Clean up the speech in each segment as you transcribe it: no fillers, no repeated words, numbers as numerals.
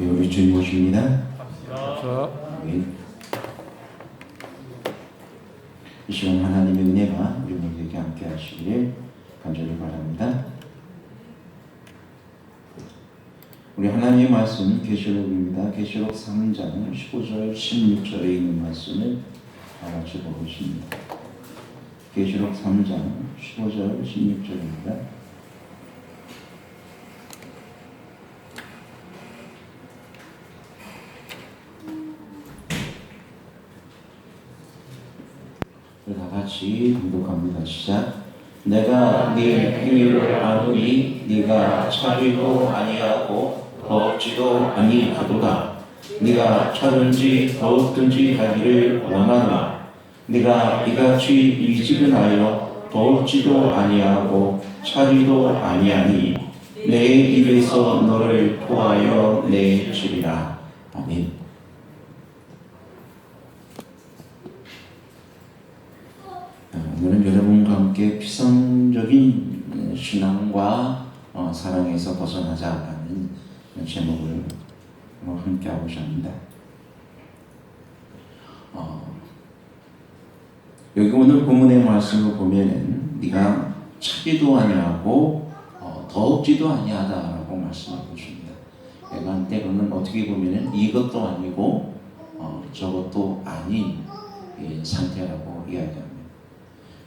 우리 주님 모십니다. 네. 이 시간 하나님의 은혜가 우리 모두에게 함께 하시기를 간절히 바랍니다. 우리 하나님의 말씀 계시록입니다. 계시록 3장 15절 16절에 있는 말씀을 다 같이 보겠습니다. 계시록 3장 15절 16절입니다. 다 같이 공독합니다. 시작. 내가 네 행위를 아노니 네가 차리도 아니하고 더없지도 아니하도다. 네가 차든지 더없든지 하기를 원하노라. 네가 이같이 미지근하여 더없지도 아니하고 차리도 아니하니 내 입에서 너를 토하여 내주리라. 아멘. 오늘은 여러분과 함께 피상적인 신앙과 사랑에서 벗어나자라는 제목을 함께 하고자 합니다. 여기 오늘 본문의 말씀을 보면은 네가 차지도 아니하고 더없지도 아니하다라고 말씀하고 있습니다. 내가 때로는 어떻게 보면은 이것도 아니고 저것도 아닌 상태라고 이야기합니다.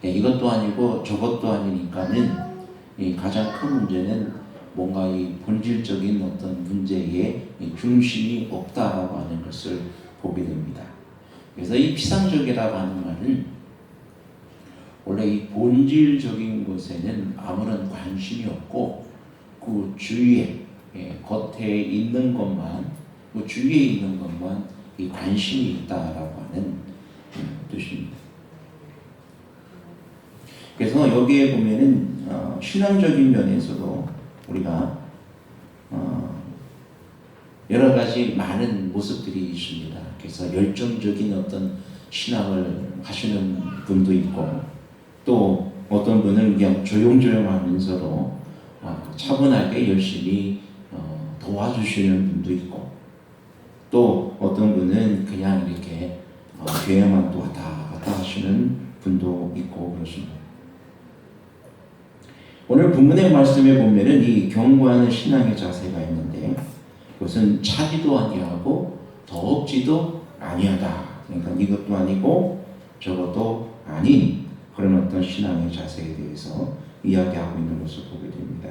이것도 아니고 저것도 아니니까는 가장 큰 문제는 뭔가 이 본질적인 어떤 문제에 중심이 없다라고 하는 것을 보게 됩니다. 그래서 이 피상적이라고 하는 말은 원래 이 본질적인 것에는 아무런 관심이 없고 그 주위에 겉에 있는 것만 그 주위에 있는 것만 이 관심이 있다라고 하는 뜻입니다. 그래서 여기에 보면은 신앙적인 면에서도 우리가 여러 가지 많은 모습들이 있습니다. 그래서 열정적인 어떤 신앙을 하시는 분도 있고 또 어떤 분은 그냥 조용조용하면서도 차분하게 열심히 도와주시는 분도 있고 또 어떤 분은 그냥 이렇게 교회만 또 왔다 갔다 하시는 분도 있고 그렇습니다. 오늘 본문의 말씀에 보면은 이 경고하는 신앙의 자세가 있는데 그것은 차지도 아니하고 더없지도 아니하다. 그러니까 이것도 아니고 저것도 아닌 그런 어떤 신앙의 자세에 대해서 이야기하고 있는 것을 보게 됩니다.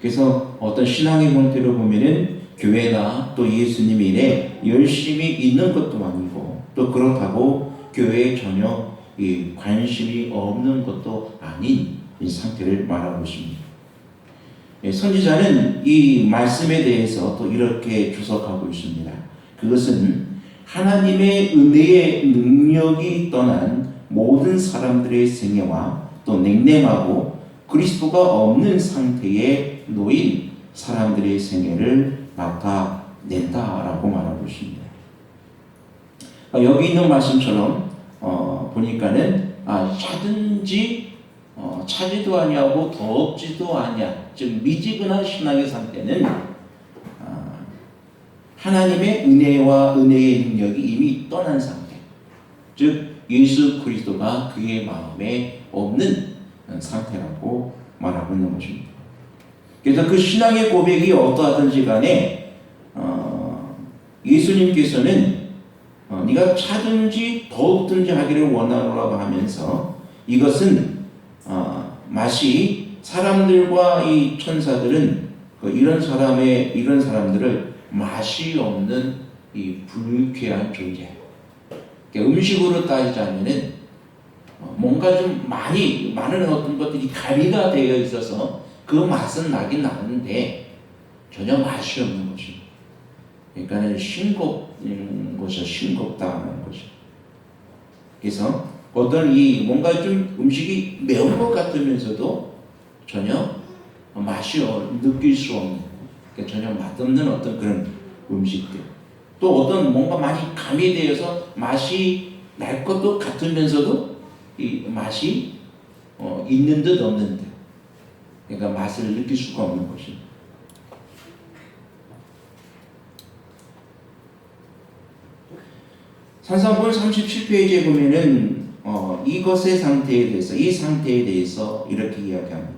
그래서 어떤 신앙의 형태로 보면은 교회나 또 예수님의 일에 열심히 있는 것도 아니고 또 그렇다고 교회에 전혀 관심이 없는 것도 아닌 이 상태를 말하고 있습니다. 선지자는 이 말씀에 대해서 또 이렇게 주석하고 있습니다. 그것은 하나님의 은혜의 능력이 떠난 모든 사람들의 생애와 또 냉랭하고 그리스도가 없는 상태에 놓인 사람들의 생애를 나타낸다라고 말하고 있습니다. 여기 있는 말씀처럼 보니까는 차지도 아니하고 더없지도 아니하, 즉 미지근한 신앙의 상태는 하나님의 은혜와 은혜의 능력이 이미 떠난 상태, 즉 예수 그리스도가 그의 마음에 없는 상태라고 말하고 있는 것입니다. 그래서 그 신앙의 고백이 어떠하든지 간에 예수님께서는 네가 차든지 더없든지 하기를 원하노라고 하면서 이것은 마치 사람들과 이 천사들은 이런 사람들을 맛이 없는 이 불쾌한 존재. 그러니까 음식으로 따지자면은 뭔가 좀 많은 어떤 것들이 가미가 되어 있어서 그 맛은 나긴 나는데 전혀 맛이 없는 것입니다. 그러니까는 싱겁다는 것이. 그래서 어떤 뭔가 좀 음식이 매운 것 같으면서도 전혀 맛이 느낄 수 없는, 그러니까 전혀 맛없는 어떤 그런 음식들. 또 어떤 뭔가 많이 가미되어서 맛이 날 것도 같으면서도 이 맛이 있는 듯 없는 듯. 그러니까 맛을 느낄 수가 없는 것입니다. 산상본 37페이지에 보면은 이것의 상태에 대해서, 이 상태에 대해서 이렇게 이야기합니다.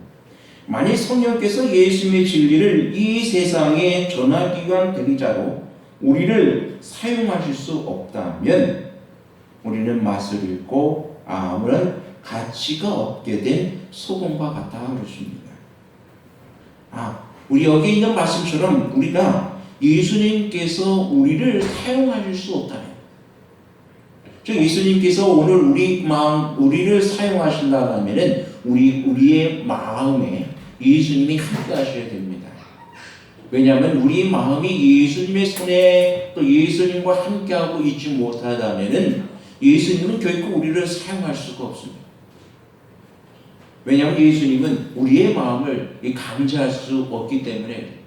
만일 성령께서 예수님의 진리를 이 세상에 전하기 위한 대리자로 우리를 사용하실 수 없다면 우리는 맛을 잃고 아무런 가치가 없게 된 소금과 같다 그러십니다. 우리 여기 있는 말씀처럼 우리가 예수님께서 우리를 사용하실 수 없다면, 즉 예수님께서 오늘 우리를 사용하신다면은 우리의 마음에 예수님이 함께 하셔야 됩니다. 왜냐하면 우리 마음이 예수님의 손에 또 예수님과 함께하고 있지 못하다면은 예수님은 결코 우리를 사용할 수가 없습니다. 왜냐하면 예수님은 우리의 마음을 강제할 수 없기 때문에,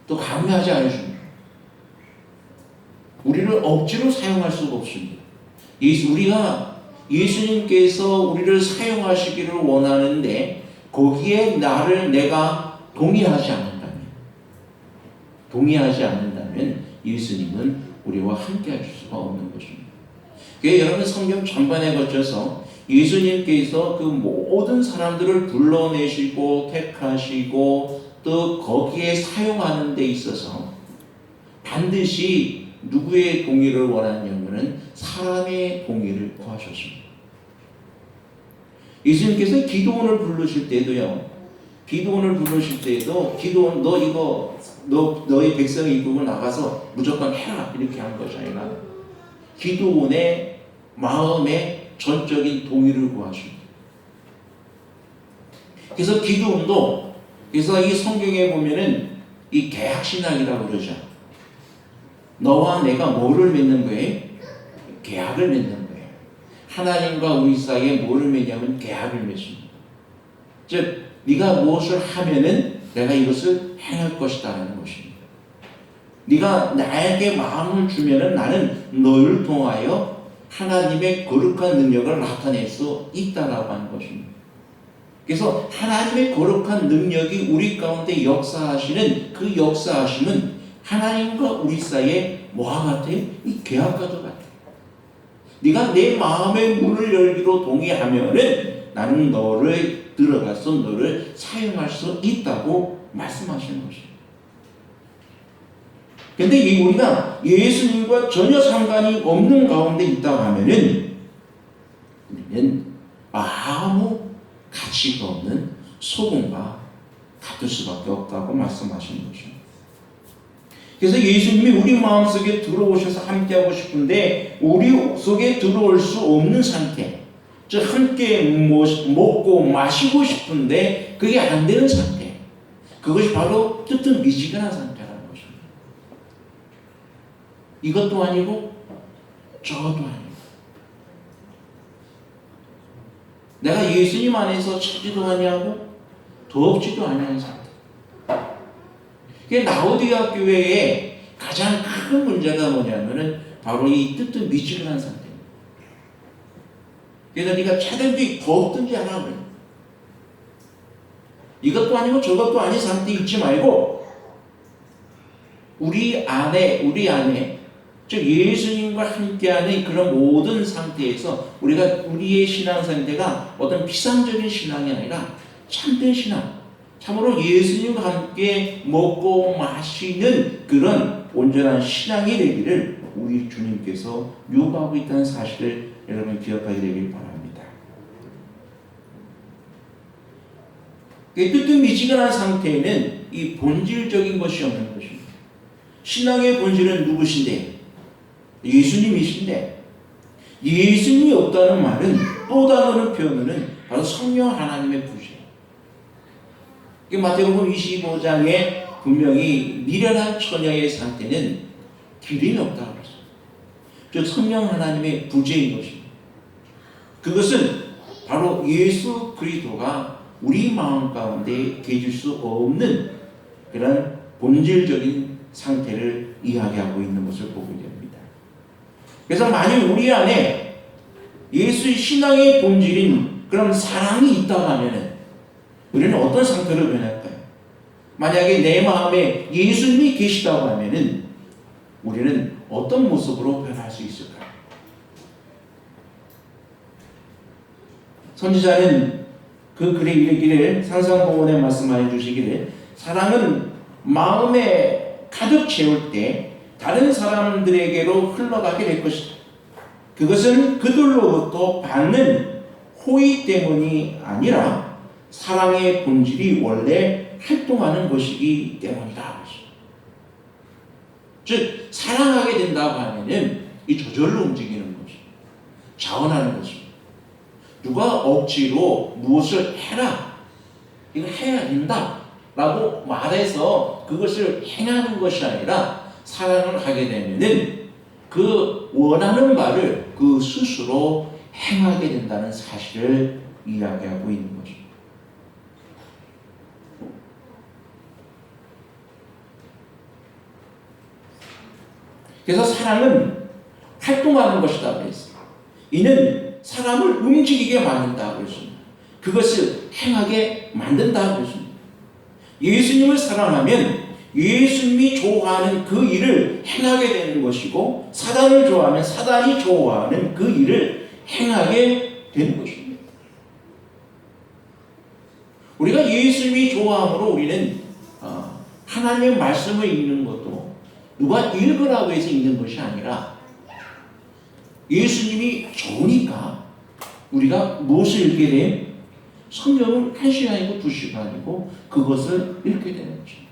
또 강요하지 않으십니다. 우리를 억지로 사용할 수가 없습니다. 우리가 예수님께서 우리를 사용하시기를 원하는데 거기에 내가 동의하지 않는다면 예수님은 우리와 함께 하실 수가 없는 것입니다. 여러분, 성경 전반에 거쳐서 예수님께서 그 모든 사람들을 불러내시고 택하시고 또 거기에 사용하는 데 있어서 반드시 누구의 동의를 원하냐면은 사람의 동의를 구하셨습니다. 예수님께서 기도원을 부르실 때도요, 기도원 너희 백성이 이끌고 나가서 무조건 해라 이렇게 한 것이 아니라 기도원의 마음에 전적인 동의를 구하십니다. 그래서 기도원도, 그래서 이 성경에 보면은 이 계약신앙이라고 그러죠. 너와 내가 뭐를 맺는 거예요? 계약을 맺는 거예요. 하나님과 우리 사이에 뭐를 맺냐면 계약을 맺습니다. 즉 네가 무엇을 하면은 내가 이것을 행할 것이다라는 것입니다. 네가 나에게 마음을 주면은 나는 너를 통하여 하나님의 거룩한 능력을 나타낼 수 있다라고 하는 것입니다. 그래서 하나님의 거룩한 능력이 우리 가운데 역사하시는 그 역사하심은 하나님과 우리 사이에 뭐와 같아요? 이 계약과도 같아요. 네가 내 마음의 문을 열기로 동의하면은 나는 너를 들어가서 너를 사용할 수 있다고 말씀하시는 것입니다. 근데 우리가 예수님과 전혀 상관이 없는 가운데 있다고 하면은 우리는 아무 가치가 없는 소금과 같을 수밖에 없다고 말씀하시는 것입니다. 그래서 예수님이 우리 마음속에 들어오셔서 함께하고 싶은데 우리 속에 들어올 수 없는 상태, 즉 함께 먹고 마시고 싶은데 그게 안 되는 상태, 그것이 바로 뜨뜻미지근한 상태라는 것입니다. 이것도 아니고 저것도 아니고 내가 예수님 안에서 차지도 아니하고 더없지도 아니한 상태. 라오디게아 교회의 가장 큰 문제가 뭐냐면은 바로 이 뜨뜻미지근한 상태입니다. 그래서 네가 차든지 더웠든지 하라 그래요. 이것도 아니고 저것도 아닌 상태에 있지 말고 우리 안에 즉 예수님과 함께하는 그런 모든 상태에서 우리의 신앙 상태가 어떤 피상적인 신앙이 아니라 참된 신앙, 참으로 예수님과 함께 먹고 마시는 그런 온전한 신앙이 되기를 우리 주님께서 요구하고 있다는 사실을 여러분 기억하게 되길 바랍니다. 뜨뜻미지근한 상태에는 이 본질적인 것이 없는 것입니다. 신앙의 본질은 누구신데? 예수님이신데, 예수님이 없다는 말은 또 다른 표현으로는 바로 성령 하나님의 부재예요. 마태복음 25장에 분명히 미련한 처녀의 상태는 기름이 없다고 그랬어요. 즉 성령 하나님의 부재인 것입니다. 그것은 바로 예수 그리스도가 우리 마음 가운데 계실 수 없는 그런 본질적인 상태를 이야기하고 있는 것을 보게 됩니다. 그래서 만약 우리 안에 예수의 신앙의 본질인 그런 사랑이 있다고 하면은 우리는 어떤 상태로 변할까요? 만약에 내 마음에 예수님이 계시다고 하면은 우리는 어떤 모습으로 변할 수 있을까요? 선지자는 그 글에 이르기를 상상공원에 말씀하여 주시기를 사랑은 마음에 가득 채울 때 다른 사람들에게로 흘러가게 될 것이다. 그것은 그들로부터 받는 호의 때문이 아니라 사랑의 본질이 원래 활동하는 것이기 때문이다. 즉 사랑하게 된다고 하면은 이 저절로 움직이는 것이, 자원하는 것입니다. 누가 억지로 무엇을 해라, 이거 해야 된다 라고 말해서 그것을 행하는 것이 아니라 사랑을 하게 되면은 그 원하는 바를 그 스스로 행하게 된다는 사실을 이야기하고 있는 것입니다. 그래서 사랑은 활동하는 것이다 그랬습니다. 이는 사람을 움직이게 만든다고 했습니다. 그것을 행하게 만든다고 했습니다. 예수님을 사랑하면 예수님이 좋아하는 그 일을 행하게 되는 것이고, 사단을 좋아하면 사단이 좋아하는 그 일을 행하게 되는 것입니다. 우리가 예수님이 좋아함으로 우리는 하나님의 말씀을 읽는 것도 누가 읽으라고 해서 읽는 것이 아니라 예수님이 좋으니까 우리가 무엇을 읽게 돼? 성경을 1시간이고 2시간이고 그것을 읽게 되는 것입니다.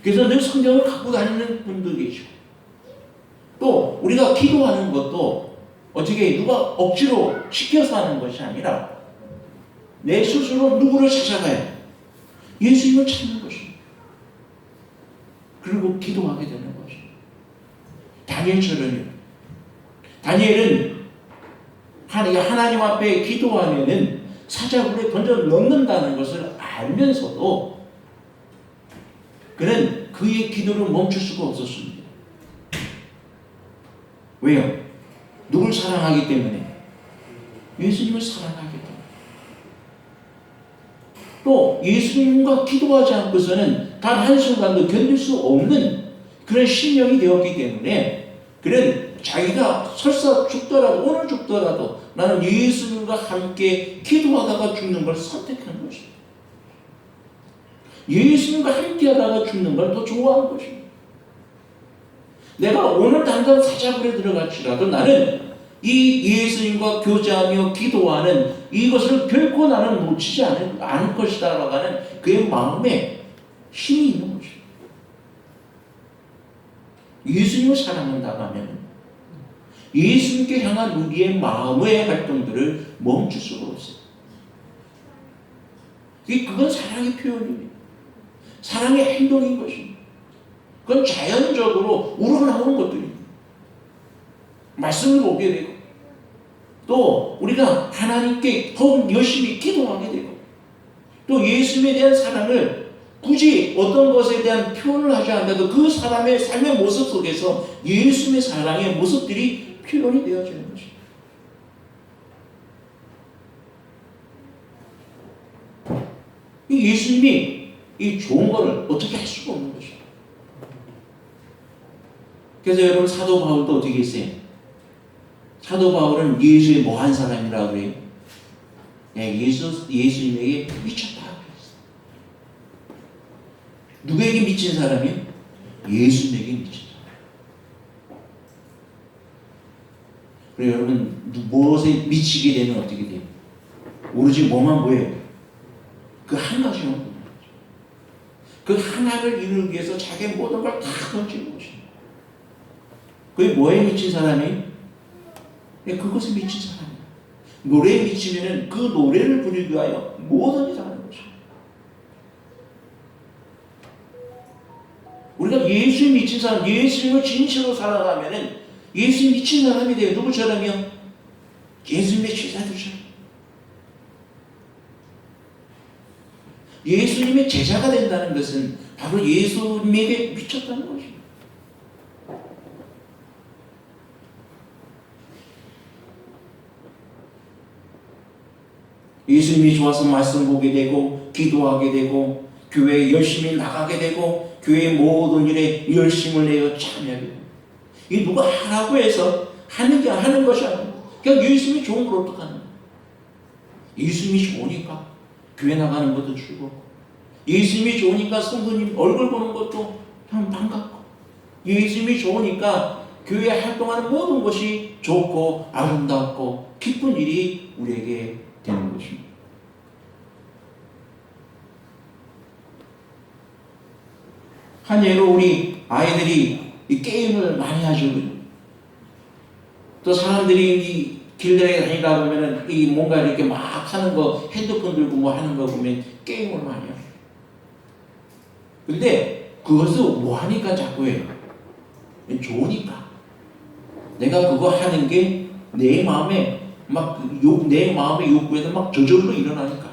그래서 늘 성경을 갖고 다니는 분도 계시고, 또 우리가 기도하는 것도 어떻게 누가 억지로 시켜서 하는 것이 아니라 내 스스로 누구를 찾아가야 예수님을 찾는 것입니다. 그리고 기도하게 되는 것입니다. 다니엘처럼요. 다니엘은 하나님 앞에 기도하면은 사자굴에 던져 넣는다는 것을 알면서도 그는 그의 기도를 멈출 수가 없었습니다. 왜요? 누굴 사랑하기 때문에? 예수님을 사랑하기 때문에. 또 예수님과 기도하지 않고서는 단 한순간도 견딜 수 없는 그런 심령이 되었기 때문에 그는 자기가 설사 죽더라도, 오늘 죽더라도 나는 예수님과 함께 기도하다가 죽는 걸 선택한 것입니다. 예수님과 함께 하다가 죽는 걸 더 좋아한 것입니다. 내가 오늘 당장 사자굴에 들어갈지라도 나는 이 예수님과 교제하며 기도하는 이것을 결코 나는 놓치지 않을 것이다 라고 하는 그의 마음에 힘이 있는 것입니다. 예수님을 사랑한다고 하면 예수님께 향한 우리의 마음의 활동들을 멈출 수가 없어요. 그건 사랑의 표현입니다. 사랑의 행동인 것입니다. 그건 자연적으로 우러나오는 것들입니다. 말씀을 보게 되고, 또 우리가 하나님께 더욱 열심히 기도하게 되고, 또 예수님에 대한 사랑을 굳이 어떤 것에 대한 표현을 하지 않아도 그 사람의 삶의 모습 속에서 예수님의 사랑의 모습들이 표현이 되어지는 것입니다. 예수님이 이 좋은 것을 어떻게 할 수가 없는 것입니다. 그래서 여러분 사도 바울도 어떻게 했어요? 사도 바울은 예수의 뭐한 사람이라고 그래요? 예수님에게 미쳤다 그랬어요. 누구에게 미친 사람이요? 예수님에게 미친 사람. 그리고 여러분 무엇에 미치게 되면 어떻게 돼요? 오로지 뭐만 보여요? 그 한 가지만 보여요. 그 하나를 이루기 위해서 자기의 모든 걸 다 던지는 것입니다. 그게 뭐에 미친 사람이? 그것에 미친 사람이에요. 노래에 미치면은 그 노래를 부르기 위하여 뭐든지 하는 것입니다. 우리가 예수에 미친 사람, 예수님을 진실로 살아가면은 예수에 미친 사람이 돼요. 누구처럼요? 예수님의 제자들처럼. 예수님의 제자가 된다는 것은 바로 예수님에게 미쳤다는 것입니다. 예수님이 좋아서 말씀 보게 되고 기도하게 되고 교회에 열심히 나가게 되고 교회의 모든 일에 열심을 내어 참여하게 되고, 이게 누가 하라고 해서 하는 것이 아니고 그냥 예수님이 좋은 걸 어떡하는 거예요. 예수님이 좋으니까 교회 나가는 것도 즐겁고, 예수님이 좋으니까 성도님 얼굴 보는 것도 참 반갑고, 예수님이 좋으니까 교회 활동하는 모든 것이 좋고 아름답고 기쁜 일이 우리에게 되는 것입니다. 한 예로 우리 아이들이 이 게임을 많이 하죠. 또 사람들이 이 길에 다니다 보면은 이 뭔가 이렇게 막 하는 거, 핸드폰 들고 뭐 하는 거 보면 게임을 많이 해요. 근데 그것을 뭐 하니까 자꾸 해요? 좋으니까. 내가 그거 하는 게 내 마음에 내 마음의 욕구에서 막 저절로 일어나니까.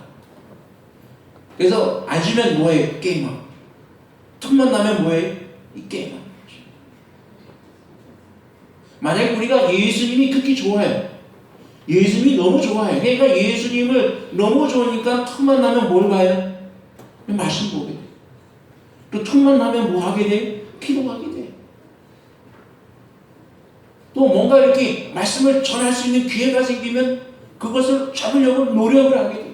그래서 앉으면 뭐해? 게임하고. 틈만 나면 뭐해? 이 게임하고. 만약에 우리가 예수님이 극히 좋아해요. 예수님이 너무 좋아해요. 그러니까 예수님을 너무 좋으니까 틈만 나면 뭘 봐요? 말씀 보게 돼. 또 틈만 나면 뭐 하게 돼? 기도하게 돼. 또 뭔가 이렇게 말씀을 전할 수 있는 기회가 생기면 그것을 잡으려고 노력을 하게 돼.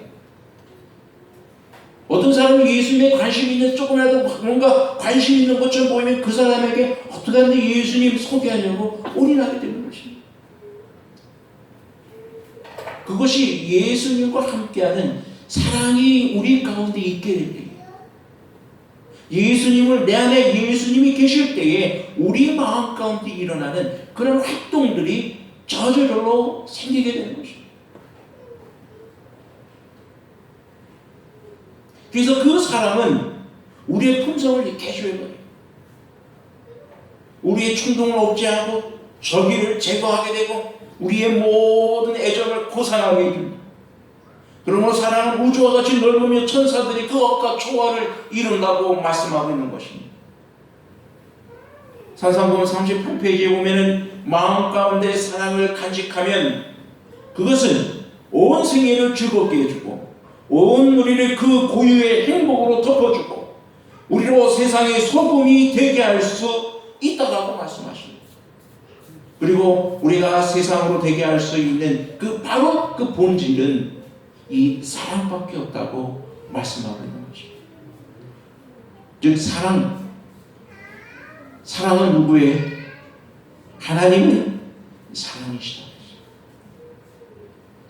어떤 사람은 예수님에 관심 있는, 조금이라도 뭔가 관심 있는 것처럼 보이면 그 사람에게 어떻게 하는데 예수님 소개하려고 올인하게 되는 것입니다. 그것이 예수님과 함께하는 사랑이 우리 가운데 있게 될 때에, 예수님을, 내 안에 예수님이 계실 때에 우리 마음 가운데 일어나는 그런 활동들이 저절로 생기게 되는 것입니다. 그래서 그 사람은 우리의 품성을 개조해버려요. 우리의 충동을 억제하고 저기를 제거하게 되고 우리의 모든 애정을 고상하게 해줍니다. 그러므로 사랑은 우주와 같이 넓으며 천사들이 그 억과 초월을 이룬다고 말씀하고 있는 것입니다. 산상보험 38페이지에 보면은 마음 가운데 사랑을 간직하면 그것은 온 생애를 즐겁게 해주고 온 우리를 그 고유의 행복으로 덮어주고 우리로 세상의 소금이 되게 할 수 있다고 말씀하십니다. 그리고 우리가 세상으로 되게 할 수 있는 바로 그 본질은 이 사랑밖에 없다고 말씀하고 있는 것입니다. 즉 사랑은 누구예요? 하나님은 사랑이시다.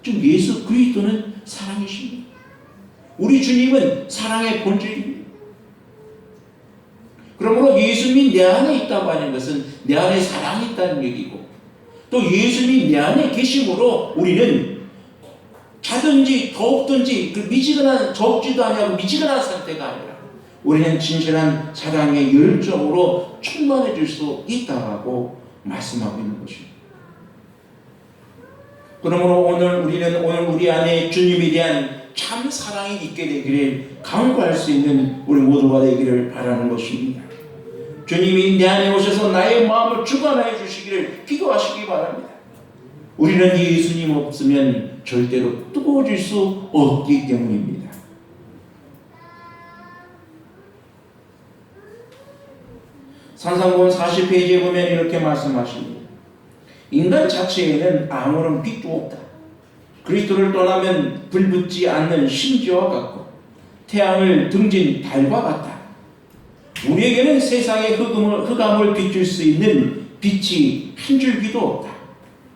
즉 예수 그리스도는 사랑이십니다. 우리 주님은 사랑의 본질입니다. 그러므로 예수님이 내 안에 있다고 하는 것은 내 안에 사랑이 있다는 얘기고, 또 예수님이 내 안에 계심으로 우리는 자든지 더욱든지 미지근한, 적지도 아니하고 미지근한 상태가 아니라 우리는 진실한 사랑의 열정으로 충만해질 수 있다고 말씀하고 있는 것입니다. 그러므로 오늘 우리 안에 주님에 대한 참 사랑이 있게 되기를 간구할 수 있는 우리 모두가 되기를 바라는 것입니다. 주님이 내 안에 오셔서 나의 마음을 주관하여 주시기를 기도하시기 바랍니다. 우리는 예수님 없으면 절대로 뜨거워질 수 없기 때문입니다. 산상보험 40페이지에 보면 이렇게 말씀하십니다. 인간 자체에는 아무런 빛도 없다. 그리스도를 떠나면 불붙지 않는 심지와 같고 태양을 등진 달과 같다. 우리에게는 세상의 흑암을 비출 수 있는 빛이 한 줄기도 없다.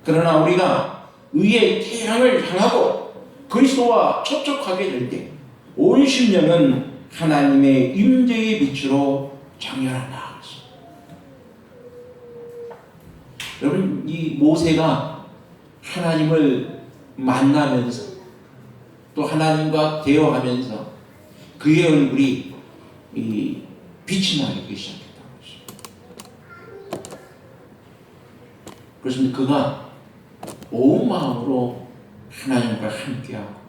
그러나 우리가 의의 태양을 향하고 그리스도와 접촉하게 될 때 온 심령은 하나님의 임재의 빛으로 장렬한다. 여러분, 이 모세가 하나님을 만나면서 또 하나님과 대화하면서 그의 얼굴이 빛이 나기 시작했다는 것입니다. 그래서 그가 온 마음으로 하나님과 함께하고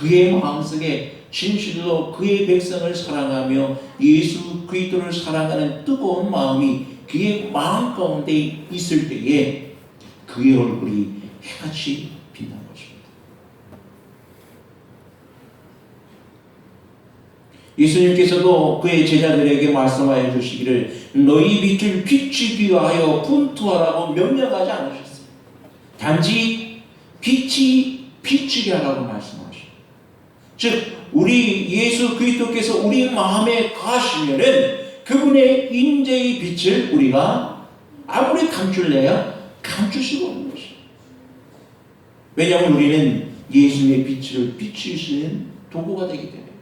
그의 마음속에 진실로 그의 백성을 사랑하며 예수 그리스도를 사랑하는 뜨거운 마음이 그의 마음 가운데 있을 때에 그의 얼굴이 해같이 빛난 것입니다. 예수님께서도 그의 제자들에게 말씀하여 주시기를 너희 빛을 비추기 위하여 분투하라고 명령하지 않으셨어요. 단지 빛이 비추게 하라고 말씀하십니다. 즉 우리 예수 그리스도께서 우리 마음에 거하시면은 그분의 인재의 빛을 우리가 아무리 감출래야 감출 수가 없는 것입니다. 왜냐하면 우리는 예수님의 빛을 비출 수 있는 도구가 되기 때문에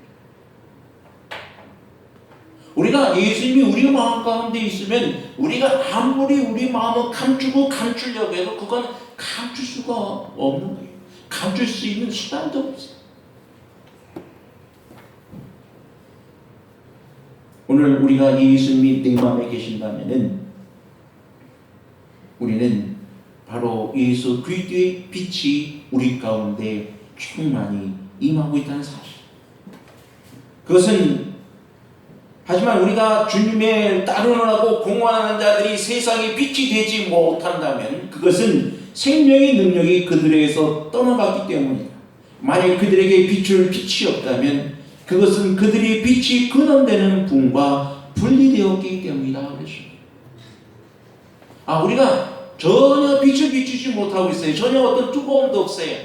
우리가 예수님이 우리 마음 가운데 있으면 우리가 아무리 우리 마음을 감추고 감추려고 해도 그건 감출 수가 없는 거예요. 감출 수 있는 수단도 없어요. 오늘 우리가 예수님이 내 마음에 계신다면은 우리는 바로 예수 그리스도의 빛이 우리 가운데 충만히 임하고 있다는 사실. 그것은 하지만 우리가 주님의 따르느라고 공헌하는 자들이 세상의 빛이 되지 못한다면 그것은 생명의 능력이 그들에게서 떠나갔기 때문이다. 만약 그들에게 비출 빛이 없다면 그것은 그들의 빛이 근원되는 분과 분리되었기 때문이다. 우리가 전혀 빛을 비추지 못하고 있어요. 전혀 어떤 뜨거움도 없어요.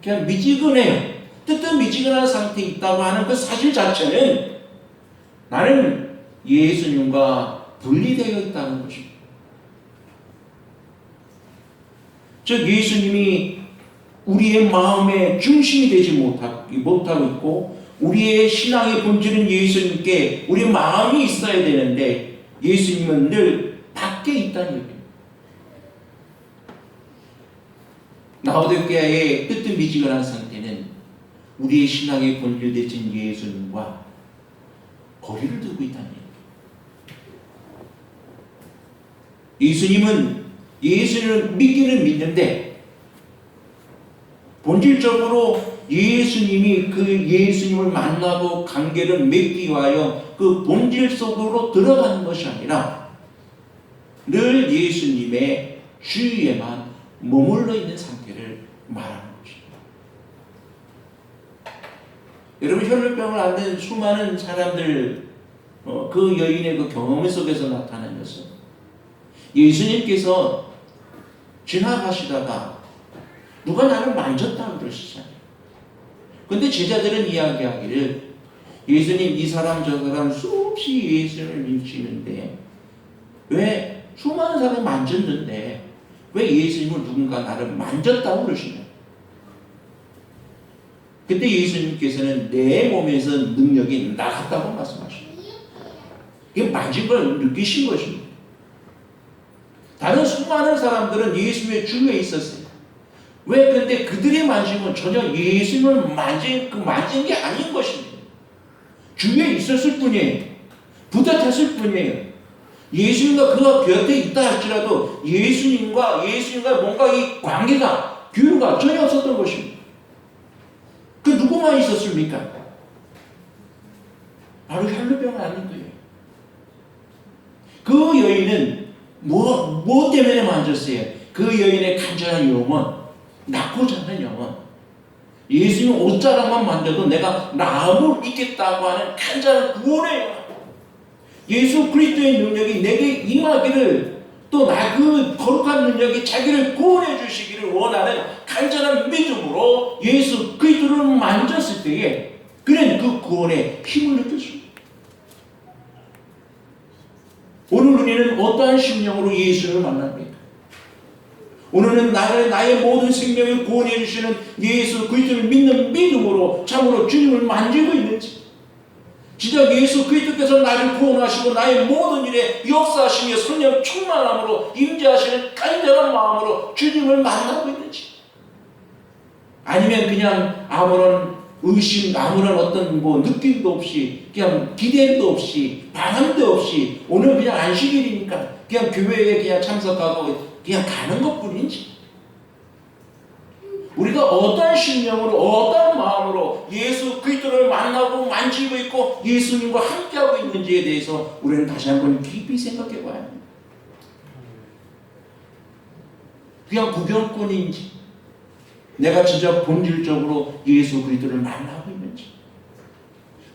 그냥 미지근해요. 뜨뜻미지근한 상태에 있다고 하는 그 사실 자체는 나는 예수님과 분리되어 있다는 것입니다. 즉 예수님이 우리의 마음의 중심이 되지 못하고 있고 우리의 신앙의 본질은 예수님께 우리 마음이 있어야 되는데 예수님은 늘 밖에 있다는 얘기입니다. 라오디게아의 뜨뜻미지근한 상태는 우리의 신앙의 본질 되신 예수님과 거리를 두고 있다는 얘기입니다. 예수님을 믿기는 믿는데 본질적으로 예수님이 그 예수님을 만나고 관계를 맺기 위하여 그 본질 속으로 들어가는 것이 아니라 늘 예수님의 주위에만 머물러 있는 상태를 말하는 것입니다. 여러분 혈루병을 앓는 수많은 사람들 그 여인의 그 경험 속에서 나타난 것은 예수님께서 지나가시다가 누가 나를 만졌다고 그러시잖아요. 그런데 제자들은 이야기하기를 예수님 이 사람 저 사람 수없이 예수님을 믿시는데 왜 수많은 사람을 만졌는데 왜 예수님을 누군가 나를 만졌다고 그러시냐. 그때 예수님께서는 내 몸에서 능력이 나갔다고 말씀하십니다. 이게 만진 걸 느끼신 것입니다. 다른 수많은 사람들은 예수님의 주위에 있었어요. 왜? 근데 그들의 만짐은 전혀 예수님을 만진 게 아닌 것입니다. 주위에 있었을 뿐이에요. 부닥쳤을 뿐이에요. 예수님과 그가 곁에 있다 할지라도 예수님과 뭔가 이 관계가, 교류가 전혀 없었던 것입니다. 그 누구만 있었습니까? 바로 혈루병을 앓는 거예요. 그 여인은 뭐 때문에 만졌어요? 그 여인의 간절한 영혼, 낳고자 하는 영혼. 예수님 옷자락만 만져도 내가 나음을 입겠다고 하는 간절한 구원의 영혼. 예수 그리스도의 능력이 내게 임하기를 또 그 거룩한 능력이 자기를 구원해 주시기를 원하는 간절한 믿음으로 예수 그리스도를 만졌을 때에 그는 그 구원의 힘을 느꼈습니다. 오늘 우리는 어떠한 심령으로 예수를 만납니까? 오늘은 나의 모든 생명을 구원해 주시는 예수 그리스도를 믿는 믿음으로 참으로 주님을 만지고 있는지, 진짜 예수 그리스도께서 나를 구원하시고 나의 모든 일에 역사하시며 성령 충만함으로 임재하시는 간절한 마음으로 주님을 만나고 있는지, 아니면 그냥 아무런 의심, 아무런 어떤 느낌도 없이, 그냥 기대도 없이, 바람도 없이, 오늘 그냥 안식일이니까 그냥 교회에 그냥 참석하고 그냥 가는 것 뿐인지, 우리가 어떤 심령으로, 어떤 마음으로 예수 그리스도를 만나고 만지고 있고 예수님과 함께하고 있는지에 대해서 우리는 다시 한번 깊이 생각해 봐야 합니다. 그냥 구경꾼인지, 내가 진짜 본질적으로 예수 그리스도를 만나고 있는지,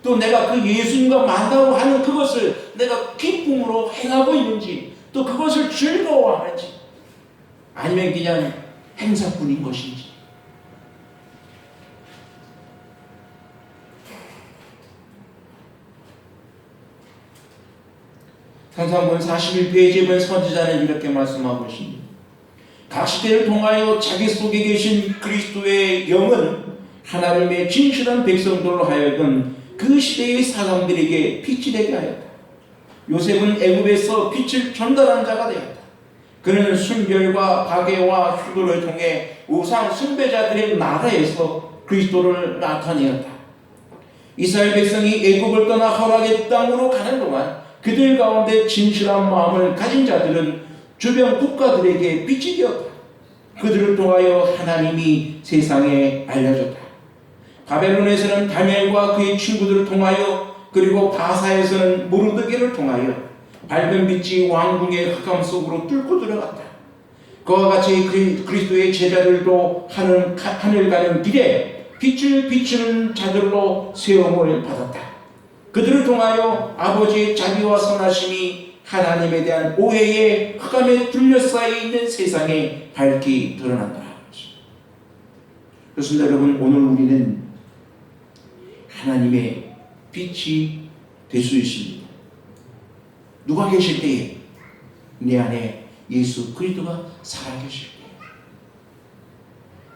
또 내가 그 예수님과 만나고 하는 그것을 내가 기쁨으로 행하고 있는지, 또 그것을 즐거워하는지, 아니면 그냥 행사뿐인 것인지, 산상본 41페이지에 보면 선지자는 이렇게 말씀하고 있습니다. 각 시대를 통하여 자기 속에 계신 그리스도의 영은 하나님의 진실한 백성들로 하여금 그 시대의 사람들에게 빛이 되게 하였다. 요셉은 애굽에서 빛을 전달한 자가 되었다. 그는 순결과 박해와 휴도를 통해 우상 숭배자들의 나라에서 그리스도를 나타내었다. 이스라엘 백성이 애굽을 떠나 허락의 땅으로 가는 동안 그들 가운데 진실한 마음을 가진 자들은 주변 국가들에게 빛이 되었다. 그들을 통하여 하나님이 세상에 알려졌다. 바벨론에서는 다니엘과 그의 친구들을 통하여, 그리고 바사에서는 모르드게를 통하여 밝은 빛이 왕궁의 흑암 속으로 뚫고 들어갔다. 그와 같이 그리스도의 제자들도 하늘 가는 길에 빛을 비추는 자들로 세움을 받았다. 그들을 통하여 아버지의 자비와 선하심이 하나님에 대한 오해의 흑암에 둘러싸여 있는 세상에 밝히 드러난다. 그렇습니다. 여러분, 오늘 우리는 하나님의 빛이 될 수 있습니다. 누가 계실 때에? 내 안에 예수 그리스도가 살아계실 때에.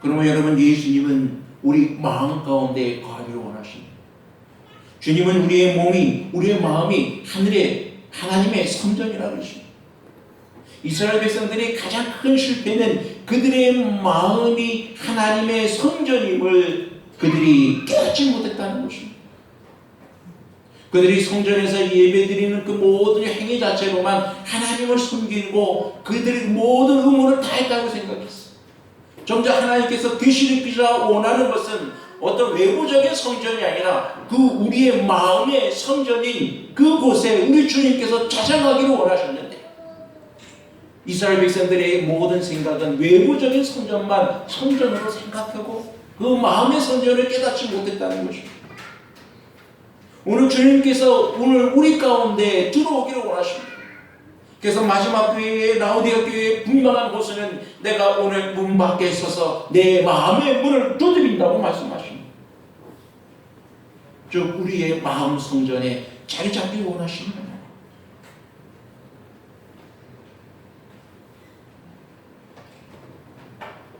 그러면 여러분, 예수님은 우리 마음 가운데 거하기를 원하십니다. 주님은 우리의 몸이, 우리의 마음이 하나님의 성전이라고 했습니다. 이스라엘 백성들의 가장 큰 실패는 그들의 마음이 하나님의 성전임을 그들이 깨닫지 못했다는 것입니다. 그들이 성전에서 예배드리는 그 모든 행위 자체로만 하나님을 섬기고 그들의 모든 의무를 다했다고 생각했어요. 정작 하나님께서 계시를 비자 원하는 것은 어떤 외부적인 성전이 아니라 그 우리의 마음의 성전인 그곳에 우리 주님께서 자장하기를 원하셨는데, 이스라엘 백성들의 모든 생각은 외부적인 성전만 성전으로 생각하고 그 마음의 성전을 깨닫지 못했다는 것입니다. 오늘 주님께서 오늘 우리 가운데 들어오기를 원하십니다. 그래서 마지막 교회에, 라오디가 교회의 분명한 곳에는 내가 오늘 문 밖에 서서 내 마음의 문을 두드린다고 말씀하십니다. 즉 우리의 마음 성전에 자리 잡기를 원하십니다.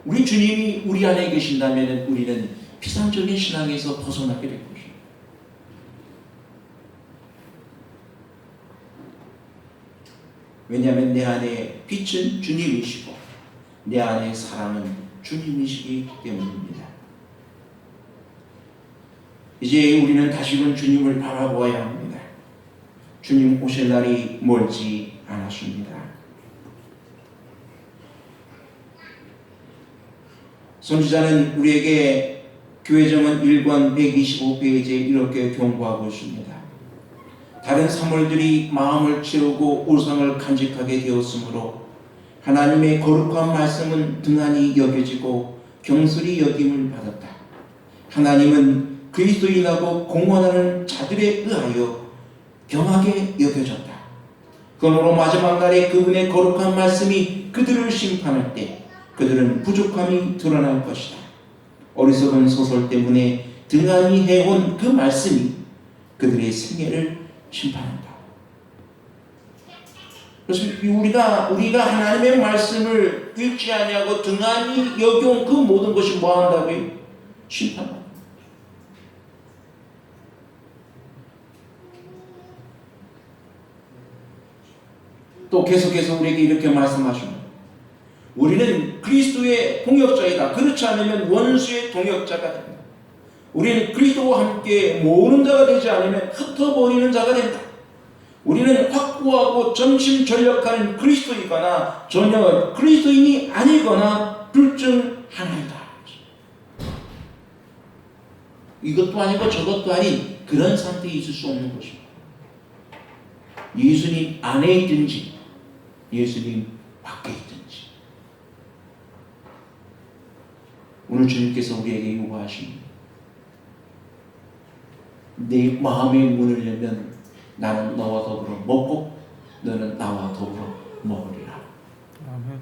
우리 주님이 우리 안에 계신다면 우리는 피상적인 신앙에서 벗어나게 될 것입니다. 왜냐하면 내 안에 빛은 주님이시고 내 안에 사랑은 주님이시기 때문입니다. 이제 우리는 다시금 주님을 바라보아야 합니다. 주님 오실 날이 멀지 않았습니다. 선지자는 우리에게 교회정원 1권 125페이지에 이렇게 경고하고 있습니다. 다른 사물들이 마음을 채우고 우상을 간직하게 되었으므로 하나님의 거룩한 말씀은 등한히 여겨지고 경솔히 여김을 받았다. 하나님은 그리스도인하고 공헌하는 자들에 의하여 경하게 여겨졌다. 그러므로 마지막 날에 그분의 거룩한 말씀이 그들을 심판할 때 그들은 부족함이 드러날 것이다. 어리석은 소설 때문에 등한히 해온 그 말씀이 그들의 생애를 심판한다. 그래서 우리가 하나님의 말씀을 읽지 아니하고 등한히 여겨온 그 모든 것이 뭐 한다고요? 심판한다. 또 계속해서 우리에게 이렇게 말씀하십니다. 우리는 그리스도의 동역자이다. 그렇지 않으면 원수의 동역자가 된다. 우리는 그리스도와 함께 모으는 자가 되지 않으면 흩어버리는 자가 된다. 우리는 확고하고 전심전력하는 그리스도이거나 전혀 그리스도인이 아니거나 둘 중 하나이다. 이것도 아니고 저것도 아닌 그런 상태에 있을 수 없는 것입니다. 예수님 안에 있든지 예수님 밖에 있든지. 오늘 주님께서 우리에게 요구하십니다. 내 마음의 문을 열면 나는 너와 더불어 먹고 너는 나와 더불어 먹으리라. 아멘.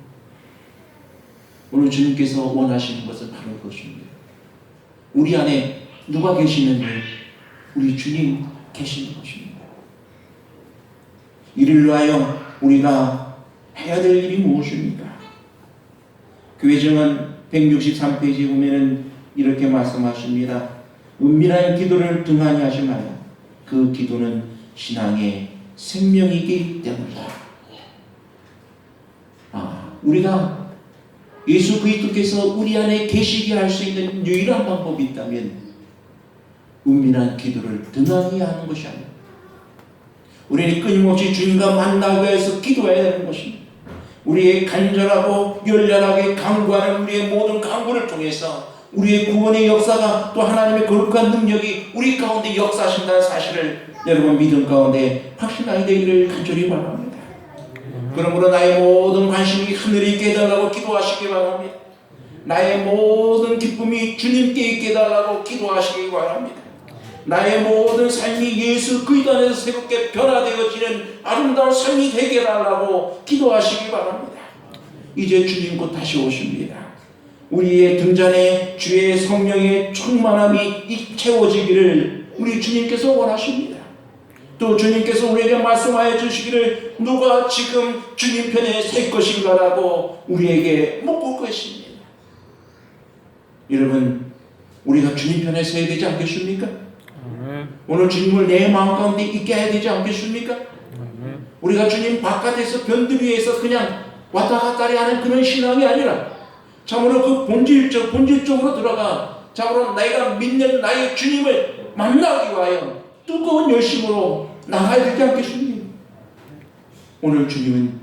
오늘 주님께서 원하시는 것은 바로 그것입니다. 우리 안에 누가 계시는데? 우리 주님 계시는 것입니다. 이를 위하여 우리가 해야 될 일이 무엇입니까? 교회 증언 163페이지에 보면은 이렇게 말씀하십니다. 은밀한 기도를 등한히 하지 말라. 그 기도는 신앙의 생명이기 때문이다. 우리가 예수 그리스도께서 우리 안에 계시게 할 수 있는 유일한 방법이 있다면 은밀한 기도를 등한히 하는 것이 아니라 우리는 끊임없이 주님과 만나기 위해서 기도해야 되는 것입니다. 우리의 간절하고 열렬하게 간구하는 우리의 모든 간구를 통해서 우리의 구원의 역사가 또 하나님의 거룩한 능력이 우리 가운데 역사하신다는 사실을 여러분 믿음 가운데 확신하게 되기를 간절히 바랍니다. 그러므로 나의 모든 관심이 하늘에 있게 해달라고 기도하시기 바랍니다. 나의 모든 기쁨이 주님께 있게 해달라고 기도하시기 바랍니다. 나의 모든 삶이 예수 그리스도 안에서 새롭게 변화되어지는 아름다운 삶이 되게 해달라고 기도하시기 바랍니다. 이제 주님 곧 다시 오십니다. 우리의 등잔에 주의 성령의 충만함이 채워지기를 우리 주님께서 원하십니다. 또 주님께서 우리에게 말씀하여 주시기를 누가 지금 주님 편에 설 것인가라고 우리에게 묻고 계십니다. 여러분, 우리가 주님 편에 서야 되지 않겠습니까? 오늘 주님을 내 마음 가운데 있게 해야 되지 않겠습니까? 우리가 주님 바깥에서 변들 위에서 그냥 왔다 갔다 하는 그런 신앙이 아니라 참으로 그 본질적으로 들어가 참으로 내가 믿는 나의 주님을 만나기 위하여 뜨거운 열심으로 나가야 되지 않겠습니까? 오늘 주님은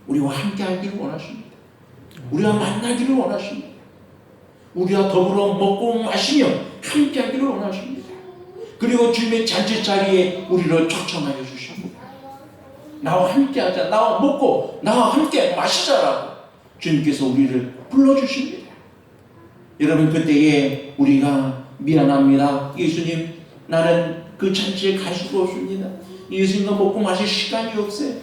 우리와 함께 하기를 원하십니다. 우리와 만나기를 원하십니다. 우리와 더불어 먹고 마시며 함께 하기를 원하십니다. 그리고 주님의 잔치자리에 우리를 초청하여 주십니다. 나와 함께 하자, 나와 먹고 나와 함께 마시자라고 주님께서 우리를 불러주십니다. 여러분, 그때에 우리가 미안합니다. 예수님, 나는 그 잔치에 갈 수가 없습니다. 예수님과 먹고 마실 시간이 없어요.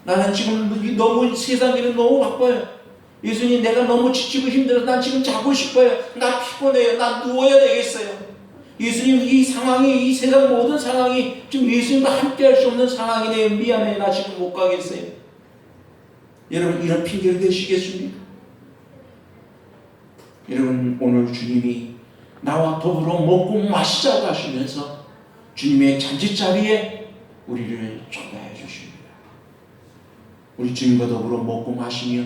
나는 지금 너무 세상 일은 너무 바빠요. 예수님, 내가 너무 지치고 힘들어서 난 지금 자고 싶어요. 나 피곤해요. 나 누워야 되겠어요. 예수님, 이 상황이, 이 세상 모든 상황이 지금 예수님과 함께 할 수 없는 상황이네요. 미안해, 나 지금 못 가겠어요. 여러분, 이런 핑계를 대시겠습니까? 여러분, 오늘 주님이 나와 더불어 먹고 마시자고 하시면서 주님의 잔치자리에 우리를 초대해 주십니다. 우리 주님과 더불어 먹고 마시며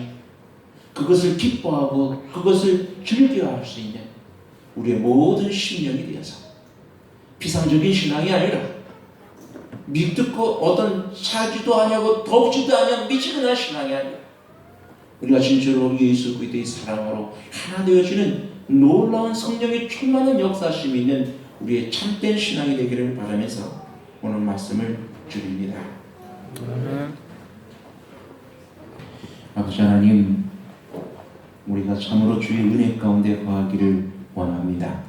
그것을 기뻐하고 그것을 즐겨할 수 있는 우리의 모든 심령이 되어서 비상적인 신앙이 아니라 믿고 어떤 차지도 아니하고 덥지도 아니한 미지근한 신앙이 아니라 우리가 진짜로 예수 그리스도의 사랑으로 하나 되어지는 놀라운 성령의 충만한 역사심이 있는 우리의 참된 신앙이 되기를 바라면서 오늘 말씀을 드립니다. 아버지 하나님, 우리가 참으로 주의 은혜 가운데 거하기를 원합니다.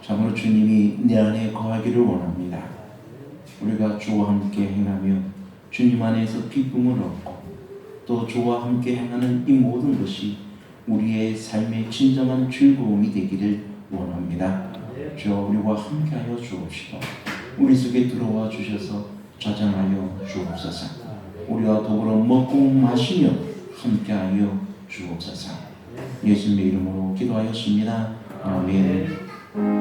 참으로 주님이 내 안에 거하기를 원합니다. 우리가 주와 함께 행하며 주님 안에서 기쁨을 얻고 또 주와 함께 행하는 이 모든 것이 우리의 삶의 진정한 즐거움이 되기를 원합니다. 주여, 우리와 함께하여 주옵시고 우리 속에 들어와 주셔서 자장하여 주옵소서. 우리와 더불어 먹고 마시며 함께하여 주옵소서. 예수님의 이름으로 기도하였습니다. 아멘.